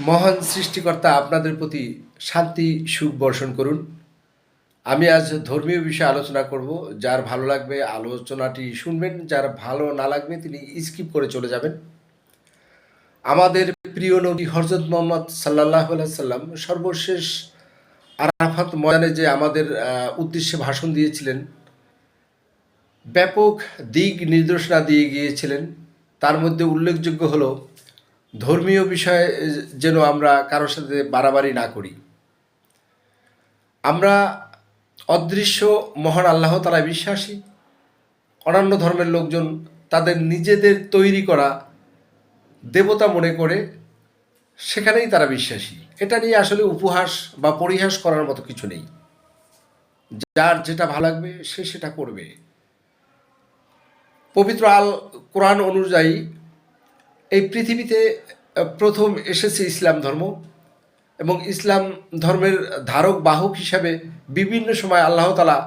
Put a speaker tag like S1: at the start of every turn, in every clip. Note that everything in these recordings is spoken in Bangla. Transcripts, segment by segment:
S1: মহান সৃষ্টিকর্তা আপনাদের প্রতি শান্তি সুখ বর্ষণ করুন। আমি আজ ধর্মীয় বিষয়ে আলোচনা করব। যার ভালো লাগবে আলোচনাটি শুনবেন, যার ভালো না লাগবে তিনি স্কিপ করে চলে যাবেন। আমাদের প্রিয় নবী হযরত মুহাম্মদ সাল্লাল্লাহু আলাইহি সাল্লাম সর্বশেষ আরাফাত ময়দানে যে আমাদের উদ্দেশ্যে ভাষণ দিয়েছিলেন, ব্যাপক দিক নির্দেশনা দিয়ে গিয়েছিলেন। তার মধ্যে উল্লেখযোগ্য হলো ধর্মীয় বিষয়ে যেন আমরা কারোর সাথে বাড়াবাড়ি না করি। আমরা অদৃশ্য মহান আল্লাহ তাআলায় বিশ্বাসী। অন্যান্য ধর্মের লোকজন তাদের নিজেদের তৈরি করা দেবতা মনে করে সেখানেই তারা বিশ্বাসী। এটা নিয়ে আসলে উপহাস বা পরিহাস করার মতো কিছু নেই। যার যেটা ভালো লাগবে সে সেটা করবে। পবিত্র আল কোরআন অনুযায়ী এই পৃথিবীতে প্রথম এসেছে ইসলাম ধর্ম, এবং ইসলাম ধর্মের ধারক বাহক হিসাবে বিভিন্ন সময় আল্লাহ তাআলা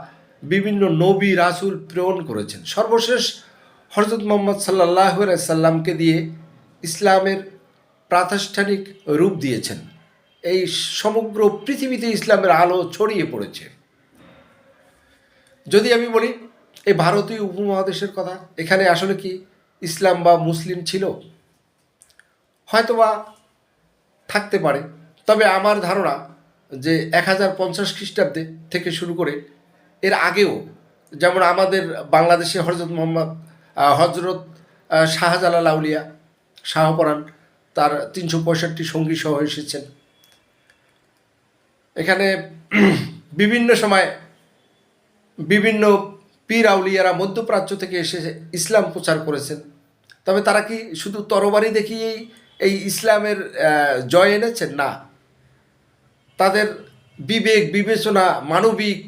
S1: বিভিন্ন নবী রাসূল প্রেরণ করেছেন। সর্বশেষ হযরত মুহাম্মদ সাল্লাল্লাহু আলাইহি সাল্লামকে দিয়ে ইসলামের প্রাতিষ্ঠানিক রূপ দিয়েছেন। এই সমগ্র পৃথিবীতে ইসলামের আলো ছড়িয়ে পড়েছে। যদি আমি বলি এই ভারতীয় উপমহাদেশের কথা, এখানে আসলে কি ইসলাম বা মুসলিম ছিল? হয়তোবা থাকতে পারে, তবে আমার ধারণা যে 1050 খ্রিস্টাব্দে থেকে শুরু করে এর আগেও, যেমন আমাদের বাংলাদেশে হজরত শাহজালাল আউলিয়া শাহপরাণ তার 365 সঙ্গী সহ এসেছেন। এখানে বিভিন্ন সময় বিভিন্ন পীর আউলিয়ারা মধ্যপ্রাচ্য থেকে এসে ইসলাম প্রচার করেছেন। তবে তারা কি শুধু তরবারি দেখিয়েই এই ইসলামের জয় এনেছেন? না, তাদের বিবেক বিবেচনা মানবিক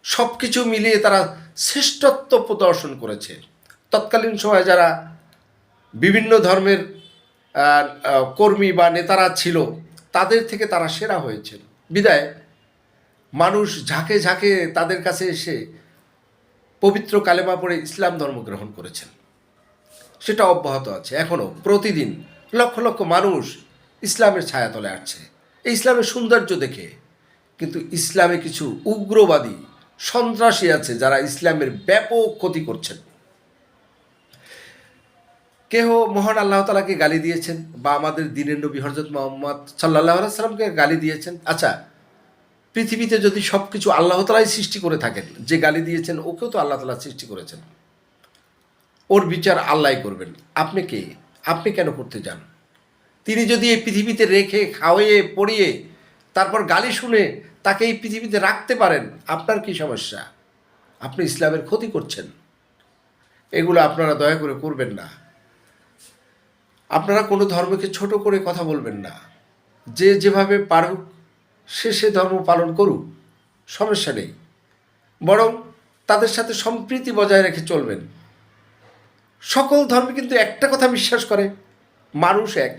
S1: সব কিছু মিলিয়ে তারা শ্রেষ্ঠত্ব প্রদর্শন করেছে। তৎকালীন সময়ে যারা বিভিন্ন ধর্মের কর্মী বা নেতারা ছিল তাদের থেকে তারা সেরা হয়েছিল। বিদায় মানুষ ঝাঁকে ঝাঁকে তাদের কাছে এসে পবিত্র কালেমা পড়ে ইসলাম ধর্ম গ্রহণ করেছেন। সেটা অব্যাহত আছে এখনও। প্রতিদিন লক্ষ লক্ষ মানুষ ইসলামের ছায়াতলে আসছে এই ইসলামের সৌন্দর্য দেখে। কিন্তু ইসলামে কিছু উগ্রবাদী সন্ত্রাসী আছে যারা ইসলামের ব্যাপক ক্ষতি করছেন। কেহ মহান আল্লাহ তাআলাকে গালি দিয়েছেন বা আমাদের দ্বীনের নবী হযরত মুহাম্মদ সাল্লাল্লাহু আলাইহি সাল্লামকে গালি দিয়েছেন। আচ্ছা, পৃথিবীতে যদি সব কিছু আল্লাহ তাআলাই সৃষ্টি করে থাকেন, যে গালি দিয়েছেন ওকেও তো আল্লাহ তাআলা সৃষ্টি করেছেন, ওর বিচার আল্লাহই করবেন। আপনি কে? আপনি কেন করতে যান? তিনি যদি এই পৃথিবীতে রেখে খাওয়িয়ে পড়িয়ে তারপর গালি শুনে তাকে এই পৃথিবীতে রাখতে পারেন, আপনার কি সমস্যা? আপনি ইসলামের ক্ষতি করছেন। এগুলো আপনারা দয়া করে করবেন না। আপনারা কোনো ধর্মকে ছোট করে কথা বলবেন না। যে যেভাবে পারুক সে ধর্ম পালন করুক, সমস্যা নেই। বরং তাদের সাথে সম্প্রীতি বজায় রেখে চলবেন। সকল ধর্মে কিন্তু একটা কথা বিশ্বাস করে, মানুষ এক।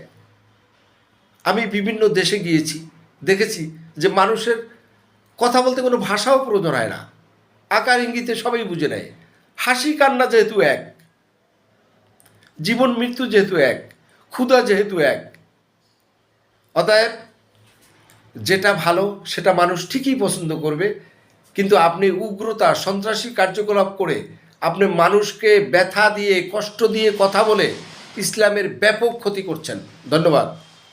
S1: আমি বিভিন্ন দেশে গিয়েছি, দেখেছি যে মানুষের কথা বলতে কোনো ভাষাও প্রয়োজন হয় না, আকার ইঙ্গিতে সবাই বুঝে নেয়। হাসি কান্না যেহেতু এক, জীবন মৃত্যু যেহেতু এক, ক্ষুধা যেহেতু এক, অতএব যেটা ভালো সেটা মানুষ ঠিকই পছন্দ করবে। কিন্তু আপনি উগ্রতা সন্ত্রাসী কার্যকলাপ করে আপনি মানুষকে ব্যথা দিয়ে কষ্ট দিয়ে কথা বলে ইসলামের ব্যাপক ক্ষতি করছেন। ধন্যবাদ।